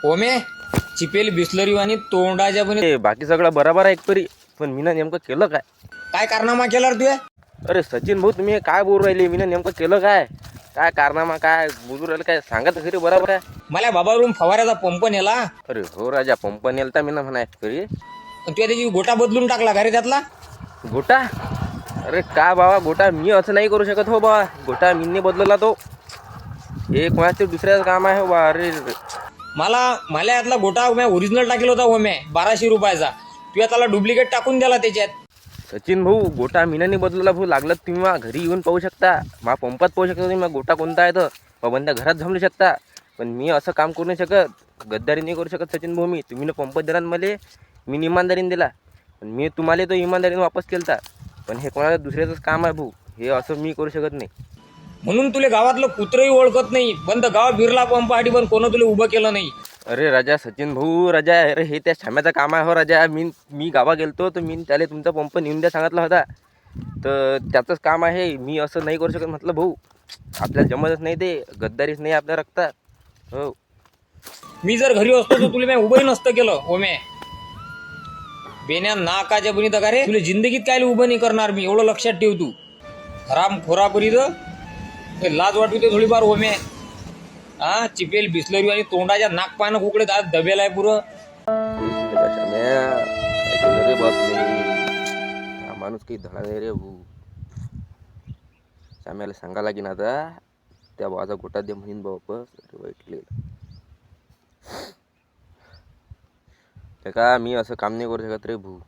ओमे चिपेल बिस्लरी आणि तोंडाच्या पण बाकी सगळं बरोबर आहे एकतरी, पण मी नेमकं केलं काय? काय कारनामा केला रे तू? अरे सचिन भाऊ, तुम्ही काय बोलू राहिले? मी नेमकं केलं काय? काय कारनामा काय बोलू राहिले? काय सांगत खरी बरोबर आहे? मला बाबावरून फवाऱ्याचा पंप नेला. अरे हो राजा, पंप नेलता मी ना म्हणा एकतरी. पण तू त्याची गोटा बदलून टाकला का रे त्यातला? गोटा? अरे का बाबा गोटा? मी असं नाही करू शकत हो बाबा. गोटा मी बदलला तो. हे कोणाचं दुसऱ्याचं काम आहे हो बा. अरे मला यातला गोटा ओरिजिनल टाकेल होता ओमे 1200 रुपयाचा. तू त्याला डुप्लिकेट टाकून दिला त्याच्यात. सचिन भाऊ, गोटा मीनाने बदलला भाऊ. लागलं तुम्ही मा घरी येऊन पाहू शकता, मा पंपात पाहू शकता तुम्ही गोटा कोणता आहे तर बंद्या घरात जमलू शकता. पण मी असं काम करू नाही शकत, गद्दारी नाही करू शकत सचिन भाऊ. तुम्ही पंप दिला मला, मी इमानदारीने दिला, पण मी तुम्हाला तो इमानदारीने वापस केलता. पण हे कोणाला दुसऱ्याचंच काम आहे भाऊ, हे असं मी करू शकत नाही. म्हणून तुला गावातलं कुत्रही ओळखत नाही. बंद गाव बिरला पंपासाठी, पण कोण तुला उभं केलं नाही. अरे राजा सचिन भाऊ, राजा अरे हे त्या छाम्याचं काम आहे हो राजा. मी गावा गेलतो तर मी त्याला तुमचा पंप नेऊन द्या सांगितला होता, तर त्याचंच काम आहे. मी असं नाही करू शकत म्हटलं भाऊ. आपल्याला जमतच नाही, ते गद्दारीच नाही आपल्या रक्तात. हो, मी जर घरी असतो तर तुला उभंही नसतं केलं ओमे. बेण्या नाकाच्या बनी तर का रे, तुला जिंदगीत काय उभं नाही करणार मी, एवढं लक्षात ठेव तू. हराम खोरापरी तर लाज वाटते थोडीफार ओमे. हा चिपेल बिस्लरी आणि तोंडाच्या नाक पानं कुकडे आज दबेला आहे पुरं. रे बस नाही, हा माणूस काही धडा नाही रे भाऊ. श्याम्याला सांगा लागेन आता, त्या बाजा गोटा दे म्हणून वापस. अरे वाईटले ते का, मी असं काम नाही करू शकत रे भाऊ.